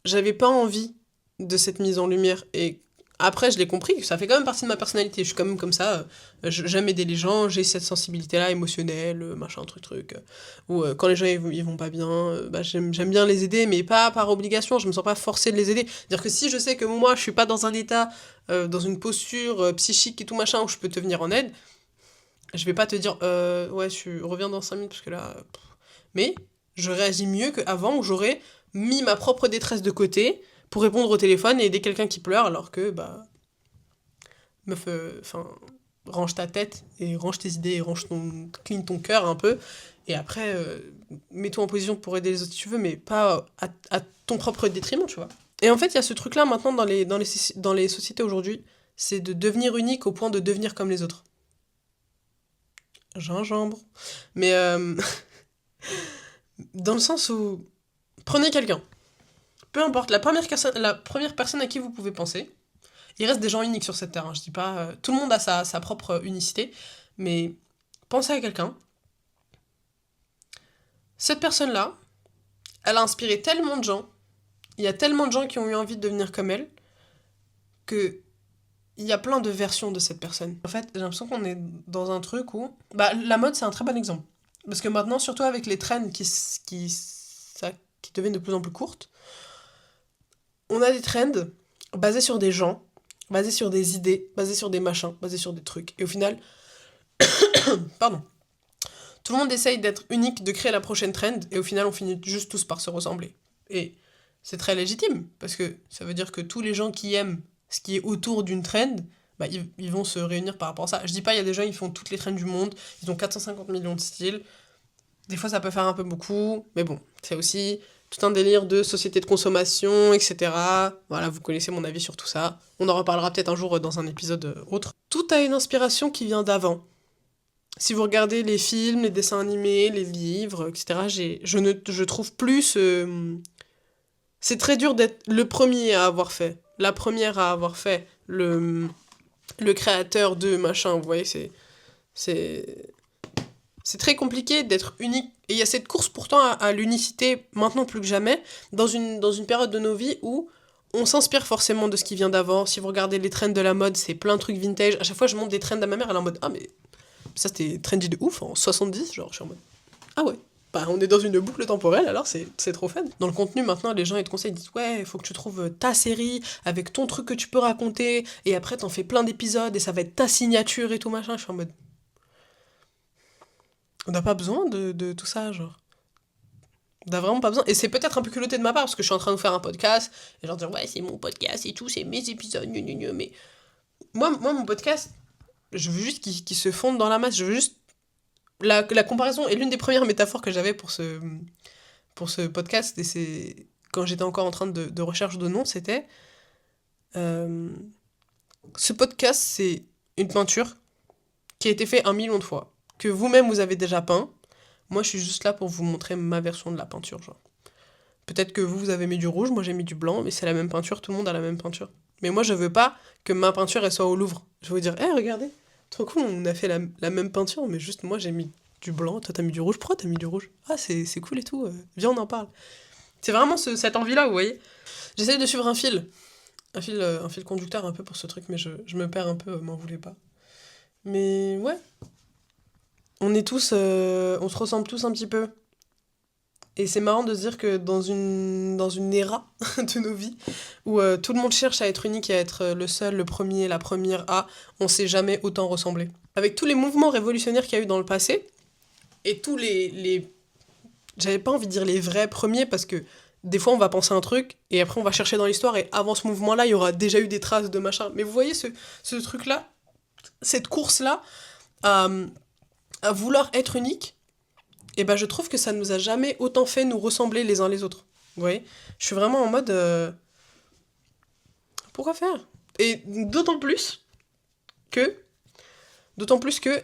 S2: j'avais pas envie de cette mise en lumière. Et après, je l'ai compris, que ça fait quand même partie de ma personnalité. Je suis quand même comme ça. J'aime aider les gens, j'ai cette sensibilité-là, émotionnelle, machin, truc. Ou quand les gens ils vont pas bien, bah, j'aime bien les aider, mais pas par obligation. Je me sens pas forcée de les aider. C'est-à-dire que si je sais que moi, je suis pas dans un état, dans une posture psychique et tout machin, où je peux te venir en aide, je vais pas te dire, ouais, reviens dans 5 minutes, parce que là... Mais je réagis mieux qu'avant, où j'aurais mis ma propre détresse de côté pour répondre au téléphone et aider quelqu'un qui pleure, alors que, bah, meuf, enfin, range ta tête et range tes idées et clean ton cœur un peu, et après, mets-toi en position pour aider les autres si tu veux, mais pas à ton propre détriment, tu vois. Et en fait, il y a ce truc-là maintenant dans les sociétés aujourd'hui, c'est de devenir unique au point de devenir comme les autres. Gingembre. Mais, dans le sens où, prenez quelqu'un. Peu importe, la première personne à qui vous pouvez penser. Il reste des gens uniques sur cette terre, hein, je dis pas... tout le monde a sa propre unicité, mais pensez à quelqu'un. Cette personne-là, elle a inspiré tellement de gens, il y a tellement de gens qui ont eu envie de devenir comme elle, que il y a plein de versions de cette personne. En fait, j'ai l'impression qu'on est dans un truc où... Bah, la mode, c'est un très bon exemple. Parce que maintenant, surtout avec les trends qui deviennent de plus en plus courtes, on a des trends basés sur des gens basé sur des idées, basé sur des machins, basé sur des trucs. Et au final, pardon, tout le monde essaye d'être unique, de créer la prochaine trend, et au final, on finit juste tous par se ressembler. Et c'est très légitime, parce que ça veut dire que tous les gens qui aiment ce qui est autour d'une trend, bah, ils vont se réunir par rapport à ça. Je dis pas, il y a des gens, ils font toutes les trends du monde, ils ont 450 millions de styles. Des fois, ça peut faire un peu beaucoup, mais bon, c'est aussi tout un délire de société de consommation, etc. Voilà, vous connaissez mon avis sur tout ça. On en reparlera peut-être un jour dans un épisode autre. Tout a une inspiration qui vient d'avant. Si vous regardez les films, les dessins animés, les livres, etc., je trouve plus... c'est très dur d'être le premier à avoir fait, la première à avoir fait, le créateur de machin, vous voyez, c'est très compliqué d'être unique. Et il y a cette course pourtant à l'unicité, maintenant plus que jamais, dans une période de nos vies où on s'inspire forcément de ce qui vient d'avant. Si vous regardez les trends de la mode, c'est plein de trucs vintage. À chaque fois, je montre des trends à ma mère, elle est en mode « Ah, mais ça, c'était trendy de ouf, en 70, genre, je suis en mode « Ah ouais ». Bah, on est dans une boucle temporelle, alors c'est trop fun. Dans le contenu, maintenant, les gens, ils te conseillent, ils disent « Ouais, il faut que tu trouves ta série, avec ton truc que tu peux raconter, et après, t'en fais plein d'épisodes, et ça va être ta signature et tout, machin. » Je suis en mode... On n'a pas besoin de tout ça, genre. On n'a vraiment pas besoin. Et c'est peut-être un peu culotté de ma part, parce que je suis en train de faire un podcast, et genre dire « Ouais, c'est mon podcast et tout, c'est mes épisodes, mais... » Moi, mon podcast, je veux juste qu'il se fonde dans la masse, je veux juste... La comparaison est l'une des premières métaphores que j'avais pour ce podcast, et c'est quand j'étais encore en train de recherche de nom, c'était ce podcast, c'est une peinture qui a été faite 1 million de fois, que vous-même vous avez déjà peint. Moi, je suis juste là pour vous montrer ma version de la peinture, genre. Peut-être que vous avez mis du rouge, moi j'ai mis du blanc, mais c'est la même peinture, tout le monde a la même peinture. Mais moi, je veux pas que ma peinture, elle soit au Louvre. Je veux vous dire, hé, regardez, trop cool, on a fait la même peinture, mais juste moi, j'ai mis du blanc, toi t'as mis du rouge. Pourquoi t'as mis du rouge? Ah, c'est cool et tout, viens, on en parle. C'est vraiment cette envie-là, vous voyez. J'essaie de suivre un fil conducteur un peu pour ce truc, mais je me perds un peu, m'en voulez pas. Mais ouais, on est tous, on se ressemble tous un petit peu. Et c'est marrant de se dire que dans une era de nos vies, où tout le monde cherche à être unique et à être le seul, le premier, la première à, on s'est jamais autant ressemblé. Avec tous les mouvements révolutionnaires qu'il y a eu dans le passé, et tous les j'avais pas envie de dire les vrais premiers, parce que des fois on va penser un truc, et après on va chercher dans l'histoire, et avant ce mouvement-là, il y aura déjà eu des traces de machin. Mais vous voyez ce truc-là, cette course-là, à vouloir être unique, et ben je trouve que ça nous a jamais autant fait nous ressembler les uns les autres. Vous voyez? Je suis vraiment en mode... pourquoi faire? Et d'autant plus que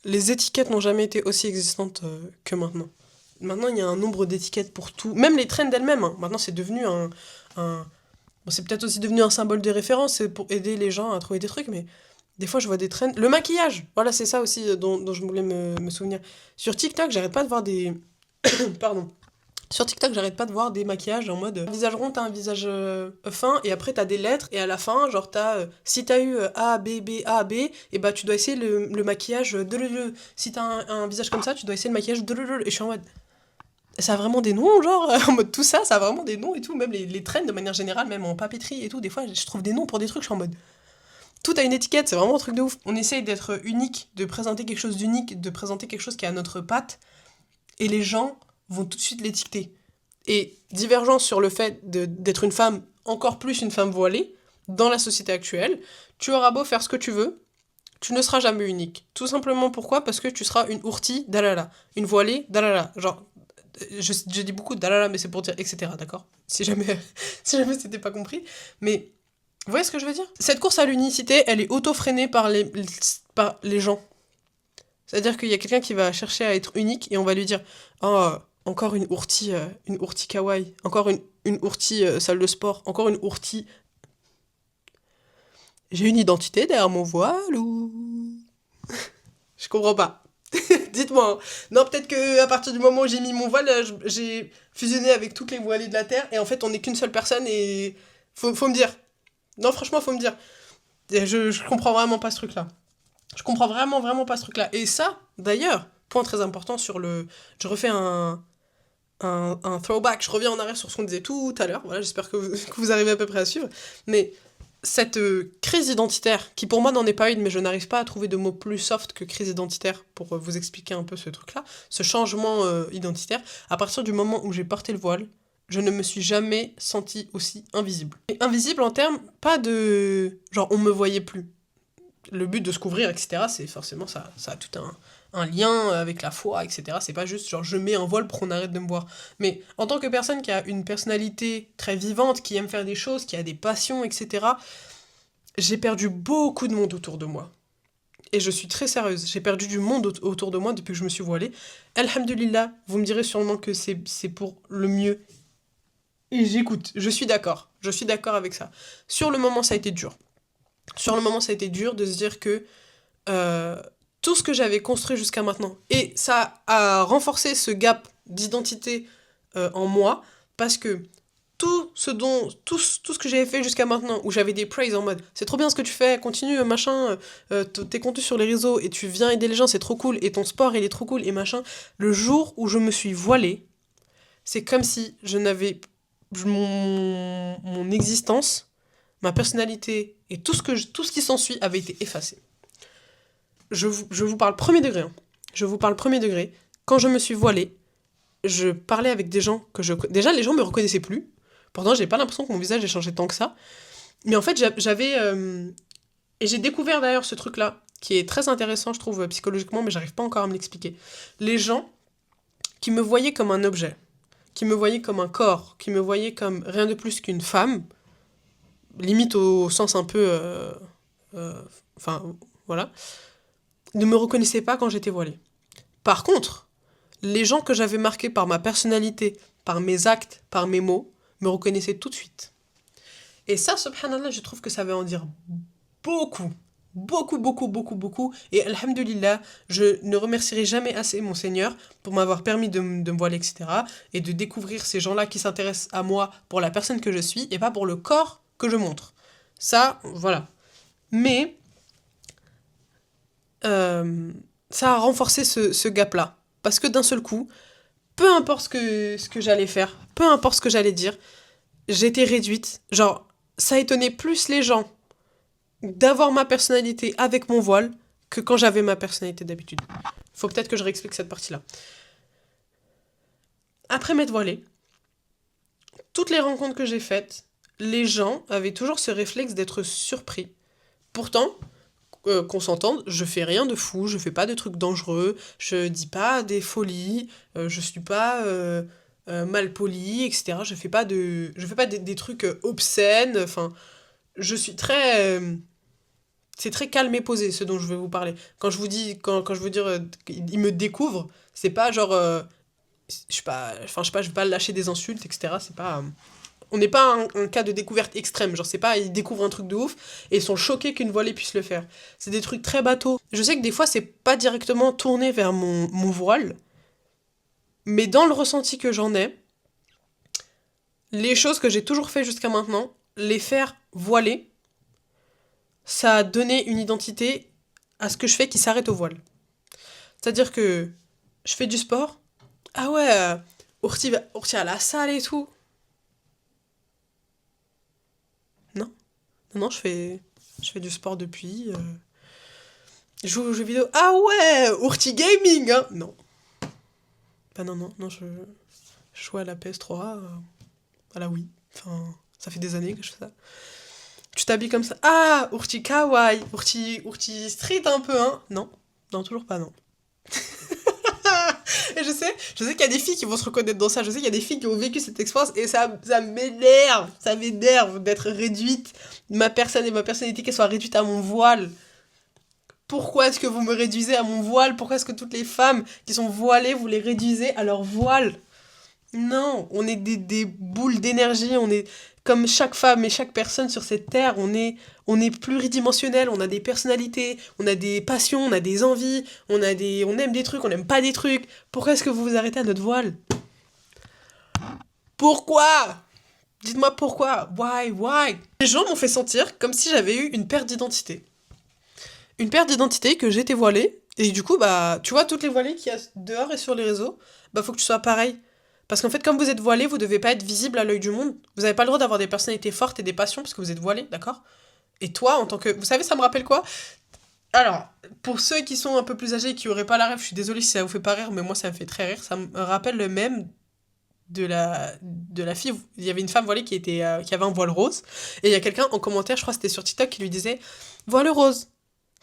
S2: les étiquettes n'ont jamais été aussi existantes que maintenant. Maintenant, il y a un nombre d'étiquettes pour tout. Même les trends d'elles-mêmes. Hein. Maintenant, c'est devenu bon, c'est peut-être aussi devenu un symbole de référence, c'est pour aider les gens à trouver des trucs, mais des fois, je vois des trends. Le maquillage, voilà, c'est ça aussi dont je voulais me souvenir. Sur TikTok, j'arrête pas de voir des... Pardon. Sur TikTok, j'arrête pas de voir des maquillages en mode visage rond, t'as un visage fin, et après t'as des lettres, et à la fin, genre si t'as eu A, B, B, A, B, et bah tu dois essayer le maquillage de. Si t'as un visage comme ça, tu dois essayer le maquillage de. Et je suis en mode. Ça a vraiment des noms, genre, en mode tout ça, ça a vraiment des noms et tout, même les trends de manière générale, même en papeterie et tout, des fois, je trouve des noms pour des trucs, je suis en mode. Tout a une étiquette, c'est vraiment un truc de ouf. On essaye d'être unique, de présenter quelque chose d'unique, de présenter quelque chose qui est à notre patte, et les gens vont tout de suite l'étiqueter. Et divergence sur le fait d'être une femme, encore plus une femme voilée, dans la société actuelle, tu auras beau faire ce que tu veux, tu ne seras jamais unique. Tout simplement pourquoi? Parce que tu seras une ourtie, dalala. Une voilée, dalala. Genre, je dis beaucoup dalala, mais c'est pour dire etc., d'accord? Si jamais c'était pas compris. Mais, vous voyez ce que je veux dire? Cette course à l'unicité, elle est auto-freinée par les gens. C'est-à-dire qu'il y a quelqu'un qui va chercher à être unique, et on va lui dire « Oh, encore une ourtie kawaii. Encore une ourtie salle de sport. Encore une ourtie... J'ai une identité derrière mon voile ou... » Je comprends pas. Dites-moi. Hein. Non, peut-être qu'à partir du moment où j'ai mis mon voile, j'ai fusionné avec toutes les voilées de la Terre, et en fait, on n'est qu'une seule personne, et... Faut me dire. Non, franchement, faut me dire. Et je comprends vraiment pas ce truc-là. Je comprends vraiment pas ce truc-là. Et ça, d'ailleurs, point très important sur le... Je refais un throwback, je reviens en arrière sur ce qu'on disait tout à l'heure, voilà, j'espère que vous arrivez à peu près à suivre, mais cette crise identitaire, qui pour moi n'en est pas une, mais je n'arrive pas à trouver de mots plus soft que crise identitaire pour vous expliquer un peu ce truc-là, ce changement identitaire, à partir du moment où j'ai porté le voile, je ne me suis jamais sentie aussi invisible. Et invisible en termes, pas de... genre, on me voyait plus. Le but de se couvrir, etc., c'est forcément, ça a tout un lien avec la foi, etc. C'est pas juste, genre, je mets un voile pour qu'on arrête de me voir. Mais en tant que personne qui a une personnalité très vivante, qui aime faire des choses, qui a des passions, etc., j'ai perdu beaucoup de monde autour de moi. Et je suis très sérieuse, j'ai perdu du monde autour de moi depuis que je me suis voilée. Alhamdulillah, vous me direz sûrement que c'est pour le mieux. Et j'écoute, je suis d'accord avec ça. Sur le moment, ça a été dur. Sur le moment, ça a été dur de se dire que tout ce que j'avais construit jusqu'à maintenant, et ça a renforcé ce gap d'identité en moi, parce que tout ce que j'avais fait jusqu'à maintenant, où j'avais des praise en mode c'est trop bien ce que tu fais, continue, machin, tes contenus sur les réseaux, et tu viens aider les gens, c'est trop cool, et ton sport, il est trop cool, et machin. Le jour où je me suis voilée, c'est comme si je n'avais... Mon existence, ma personnalité, et tout ce qui s'ensuit avait été effacé. Je vous parle premier degré. Hein. Je vous parle premier degré. Quand je me suis voilée, je parlais avec des gens que je... Déjà, les gens me reconnaissaient plus. Pourtant, j'ai pas l'impression que mon visage ait changé tant que ça. Mais en fait, j'avais... Et j'ai découvert d'ailleurs ce truc-là, qui est très intéressant, je trouve, psychologiquement, mais j'arrive pas encore à me l'expliquer. Les gens qui me voyaient comme un objet, qui me voyaient comme un corps, qui me voyaient comme rien de plus qu'une femme, limite au sens un peu... Enfin, voilà, ne me reconnaissaient pas quand j'étais voilée. Par contre, les gens que j'avais marqués par ma personnalité, par mes actes, par mes mots, me reconnaissaient tout de suite. Et ça, subhanallah, je trouve que ça veut en dire beaucoup. Beaucoup, beaucoup, beaucoup, beaucoup. Et alhamdulillah, je ne remercierai jamais assez mon Seigneur pour m'avoir permis de me voiler, etc. Et de découvrir ces gens-là qui s'intéressent à moi pour la personne que je suis et pas pour le corps que je montre. Ça, voilà. Mais ça a renforcé ce gap-là. Parce que d'un seul coup, peu importe ce que j'allais faire, peu importe ce que j'allais dire, j'étais réduite. Genre, ça étonnait plus les gens d'avoir ma personnalité avec mon voile que quand j'avais ma personnalité d'habitude. Faut peut-être que je réexplique cette partie-là. Après m'être voilée, toutes les rencontres que j'ai faites, les gens avaient toujours ce réflexe d'être surpris. Pourtant, qu'on s'entende, je fais rien de fou, je fais pas de trucs dangereux, je dis pas des folies, je suis pas mal poli, etc. Je fais pas des trucs obscènes, enfin, je suis très... c'est très calme et posé, ce dont je vais vous parler. Quand je veux dire qu'ils me découvrent, c'est pas genre... je sais pas, je vais pas lâcher des insultes, etc. C'est pas... on n'est pas un cas de découverte extrême, genre c'est pas ils découvrent un truc de ouf et ils sont choqués qu'une voilée puisse le faire. C'est des trucs très bateaux. Je sais que des fois c'est pas directement tourné vers mon voile, mais dans le ressenti que j'en ai, les choses que j'ai toujours fait jusqu'à maintenant, les faire voiler, ça a donné une identité à ce que je fais qui s'arrête au voile. C'est-à-dire que je fais du sport, ah ouais, Ourti à la salle et tout. Non, non, je fais du sport depuis. Je joue aux jeux vidéo. Ah ouais, Ourti Gaming, hein. Non. Bah non, je joue à la PS3, à la Wii. Enfin, ça fait des années que je fais ça. Tu t'habilles comme ça. Ah, Ourti Kawaii, Ourti Street un peu, hein. Non, toujours pas, non. Et je sais qu'il y a des filles qui vont se reconnaître dans ça. Je sais qu'il y a des filles qui ont vécu cette expérience et ça m'énerve d'être réduite, ma personne et ma personnalité qu'elle soit réduite à mon voile. Pourquoi est-ce que vous me réduisez à mon voile? Pourquoi est-ce que toutes les femmes qui sont voilées, vous les réduisez à leur voile? Non, on est des boules d'énergie, on est comme chaque femme et chaque personne sur cette terre, on est pluridimensionnel, on a des personnalités, on a des passions, on a des envies, on aime des trucs, on n'aime pas des trucs. Pourquoi est-ce que vous vous arrêtez à notre voile? Pourquoi? Dites-moi pourquoi. Why? Les gens m'ont fait sentir comme si j'avais eu une perte d'identité. Une perte d'identité, que j'étais voilée, et du coup, bah, tu vois, toutes les voilées qu'il y a dehors et sur les réseaux, bah, faut que tu sois pareil. Parce qu'en fait, comme vous êtes voilé, vous devez pas être visible à l'œil du monde. Vous avez pas le droit d'avoir des personnalités fortes et des passions parce que vous êtes voilé, d'accord? Et toi, en tant que... Vous savez, ça me rappelle quoi? Alors, pour ceux qui sont un peu plus âgés et qui auraient pas la rêve, je suis désolée si ça vous fait pas rire, mais moi ça me fait très rire. Ça me rappelle le même de la fille. Il y avait une femme voilée qui avait un voile rose. Et il y a quelqu'un en commentaire, je crois que c'était sur TikTok, qui lui disait voile rose,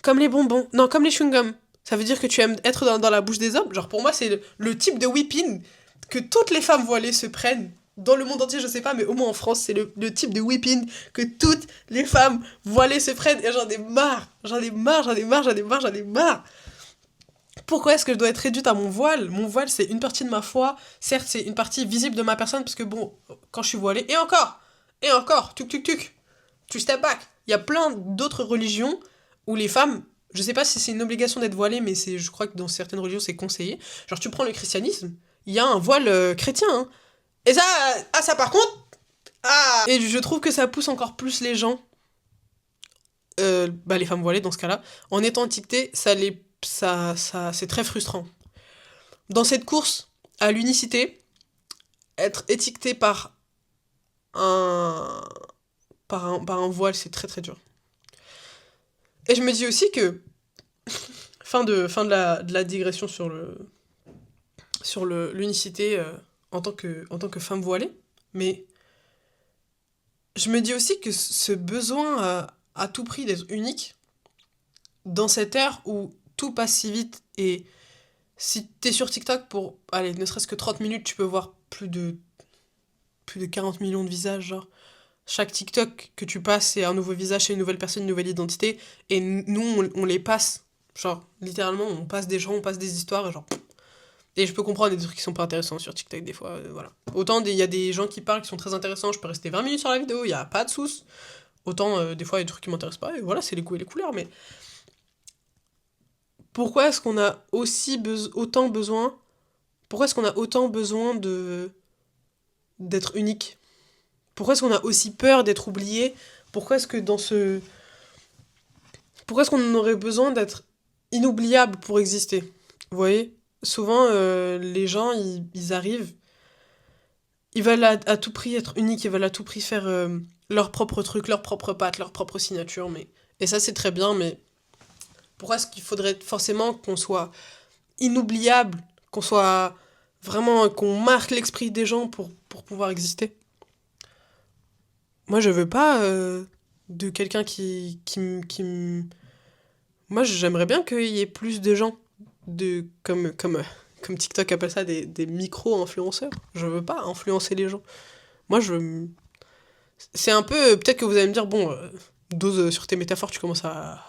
S2: comme les bonbons, non, comme les chewing-gums. Ça veut dire que tu aimes être dans la bouche des hommes. Genre, pour moi, c'est le type de whipping que toutes les femmes voilées se prennent. Dans le monde entier, je sais pas, mais au moins en France, c'est le type de whipping que toutes les femmes voilées se prennent. Et j'en ai marre. J'en ai marre, j'en ai marre, j'en ai marre, j'en ai marre. Pourquoi est-ce que je dois être réduite à mon voile? Mon voile, c'est une partie de ma foi. Certes, c'est une partie visible de ma personne, parce que bon, quand je suis voilée, et encore, tuc tuc tuc, tu step back. Il y a plein d'autres religions où les femmes, je sais pas si c'est une obligation d'être voilée, mais je crois que dans certaines religions, c'est conseillé. Genre, tu prends le christianisme, il y a un voile chrétien, hein. Et ça, ça par contre, et je trouve que ça pousse encore plus les gens, les femmes voilées dans ce cas-là, en étant étiquetées, c'est très frustrant. Dans cette course à l'unicité, être étiqueté un, par un voile, c'est très très dur. Et je me dis aussi que, fin de la digression sur l'unicité en tant que femme voilée, mais je me dis aussi que ce besoin à tout prix d'être unique, dans cette ère où tout passe si vite, et si t'es sur TikTok pour, allez, ne serait-ce que 30 minutes, tu peux voir plus de 40 millions de visages, genre. Chaque TikTok que tu passes, c'est un nouveau visage, c'est une nouvelle personne, une nouvelle identité, et nous, on les passe. Genre, littéralement, on passe des gens, on passe des histoires, et genre... Et je peux comprendre des trucs qui sont pas intéressants sur TikTok, des fois, voilà. Autant, il y a des gens qui parlent qui sont très intéressants, je peux rester 20 minutes sur la vidéo, il y a pas de soucis. Autant, des fois, il y a des trucs qui m'intéressent pas, et voilà, c'est les goûts et les couleurs, mais... Pourquoi est-ce qu'on a autant besoin... Pourquoi est-ce qu'on a autant besoin d'être unique? Pourquoi est-ce qu'on a aussi peur d'être oublié? Pourquoi est-ce que Pourquoi est-ce qu'on aurait besoin d'être inoubliable pour exister? Vous voyez? Souvent, les gens, ils arrivent, ils veulent à tout prix être uniques, ils veulent à tout prix faire leur propre truc, leur propre patte, leur propre signature, mais... Et ça, c'est très bien, mais pourquoi est-ce qu'il faudrait forcément qu'on soit inoubliable, qu'on soit vraiment, qu'on marque l'esprit des gens pour pouvoir exister? Moi, je veux pas de quelqu'un Moi, j'aimerais bien qu'il y ait plus de gens, comme TikTok appelle ça, des micro-influenceurs. Je veux pas influencer les gens. Moi, c'est un peu... Peut-être que vous allez me dire, bon, dose sur tes métaphores, tu commences à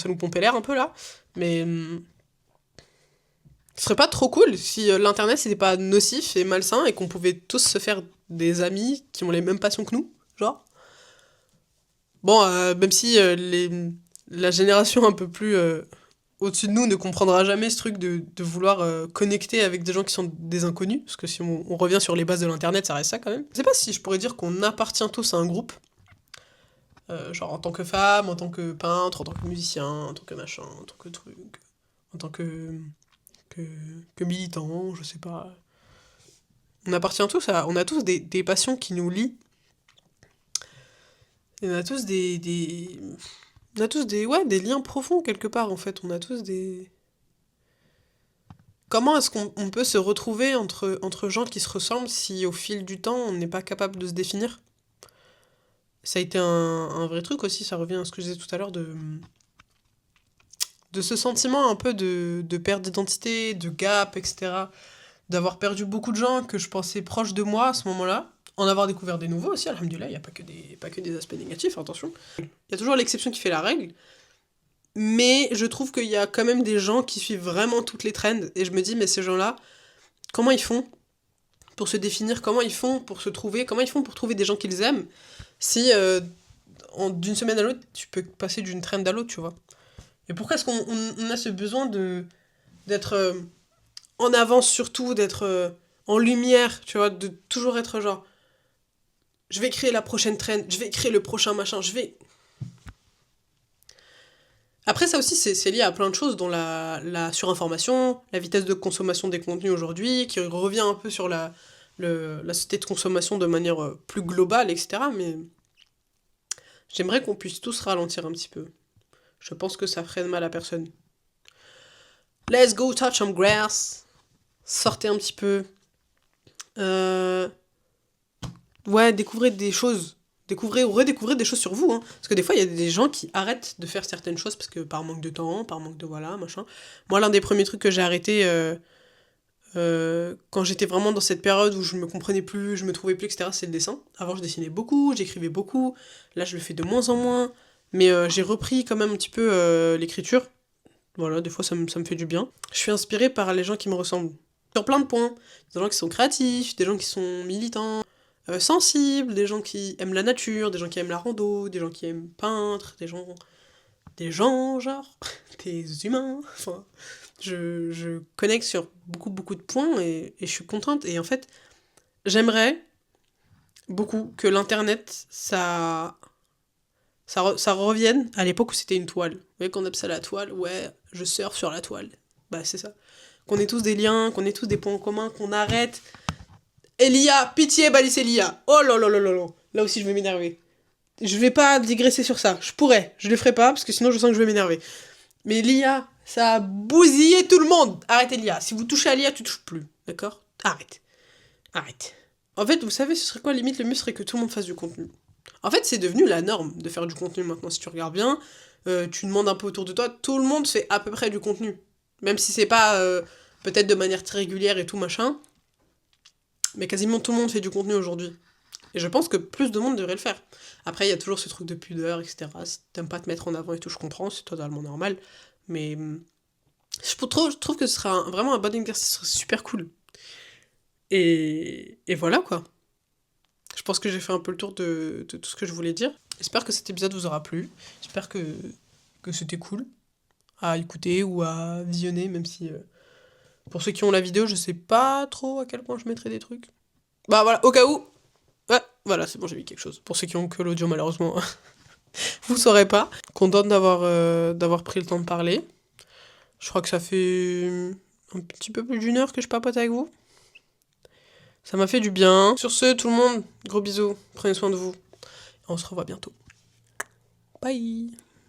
S2: nous pomper l'air un peu, là. Mais... ce serait pas trop cool si l'internet c'était pas nocif et malsain et qu'on pouvait tous se faire des amis qui ont les mêmes passions que nous, genre. Bon, même si la génération un peu plus au-dessus de nous ne comprendra jamais ce truc de vouloir connecter avec des gens qui sont des inconnus, parce que si on revient sur les bases de l'internet, ça reste ça quand même. Je sais pas si je pourrais dire qu'on appartient tous à un groupe, genre en tant que femme, en tant que peintre, en tant que musicien, en tant que machin, en tant que truc, en tant que, que militant, je sais pas. On appartient tous on a tous des passions qui nous lient. Et on a tous on a tous ouais, des liens profonds quelque part en fait. On a tous des... Comment est-ce qu'on peut se retrouver entre gens qui se ressemblent si au fil du temps on n'est pas capable de se définir? Ça a été un vrai truc aussi, ça revient à ce que je disais tout à l'heure de ce sentiment un peu de perte d'identité, de gap, etc. D'avoir perdu beaucoup de gens que je pensais proches de moi à ce moment-là. En avoir découvert des nouveaux aussi, alhamdoulilah, il n'y a pas que des aspects négatifs, attention. Il y a toujours l'exception qui fait la règle. Mais je trouve qu'il y a quand même des gens qui suivent vraiment toutes les trends. Et je me dis, mais ces gens-là, comment ils font pour se définir? Comment ils font pour se trouver? Comment ils font pour trouver des gens qu'ils aiment? Si d'une semaine à l'autre, tu peux passer d'une trend à l'autre, tu vois. Et pourquoi est-ce qu'on a ce besoin d'être en avance surtout, d'être en lumière, tu vois, de toujours être genre... Je vais créer la prochaine trend, je vais créer le prochain machin, je vais... Après, ça aussi, c'est lié à plein de choses, dont la surinformation, la vitesse de consommation des contenus aujourd'hui, qui revient un peu sur la société de consommation de manière plus globale, etc. Mais J'aimerais qu'on puisse tous ralentir un petit peu. Je pense que ça ferait de mal à personne. Let's go touch some grass. Sortez un petit peu. Ouais, découvrez des choses. Découvrez ou redécouvrez des choses sur vous. Hein. Parce que des fois, il y a des gens qui arrêtent de faire certaines choses parce que par manque de temps, par manque de voilà, machin. Moi, l'un des premiers trucs que j'ai arrêté quand j'étais vraiment dans cette période où je me comprenais plus, je me trouvais plus, etc., c'est le dessin. Avant, je dessinais beaucoup, j'écrivais beaucoup. Là, je le fais de moins en moins. Mais j'ai repris quand même un petit peu l'écriture. Voilà, des fois, ça me fait du bien. Je suis inspirée par les gens qui me ressemblent. Sur plein de points. Des gens qui sont créatifs, des gens qui sont militants, sensibles, des gens qui aiment la nature, des gens qui aiment la rando, des gens qui aiment peindre, des gens, genre, des humains. Enfin, je connecte sur beaucoup de points et je suis contente. Et en fait, j'aimerais beaucoup que l'internet, ça revienne à l'époque où c'était une toile. Vous voyez qu'on appelle ça la toile? Ouais, je surfe sur la toile. Bah, c'est ça. Qu'on ait tous des liens, qu'on ait tous des points en commun, qu'on arrête. Elia, pitié, balise Elia. Oh là là là là là. Là aussi, je vais m'énerver. Je vais pas digresser sur ça. Je pourrais. Je le ferai pas, parce que sinon, je sens que je vais m'énerver. Mais l'IA, ça a bousillé tout le monde. Arrêtez l'IA. Si vous touchez à l'IA, tu touches plus. D'accord? Arrête. Arrête. En fait, vous savez, ce serait quoi? Limite, le mieux serait que tout le monde fasse du contenu. En fait, c'est devenu la norme de faire du contenu maintenant. Si tu regardes bien, tu demandes un peu autour de toi, tout le monde fait à peu près du contenu. Même si c'est pas peut-être de manière très régulière et tout machin. Mais quasiment tout le monde fait du contenu aujourd'hui. Et je pense que plus de monde devrait le faire. Après, il y a toujours ce truc de pudeur, etc. Si t'aimes pas te mettre en avant et tout, je comprends, c'est totalement normal. Mais je trouve que ce sera vraiment un bon exercice, ce serait super cool. Et voilà quoi. Je pense que j'ai fait un peu le tour de tout ce que je voulais dire. J'espère que cet épisode vous aura plu. J'espère que c'était cool à écouter ou à visionner, même si pour ceux qui ont la vidéo, je sais pas trop à quel point je mettrai des trucs. Bah voilà, au cas où. Ouais, voilà, c'est bon, j'ai mis quelque chose. Pour ceux qui ont que l'audio, malheureusement, vous saurez pas. Contente d'avoir pris le temps de parler. Je crois que ça fait un petit peu plus d'1 heure que je papote avec vous. Ça m'a fait du bien. Sur ce, tout le monde, gros bisous. Prenez soin de vous. On se revoit bientôt. Bye.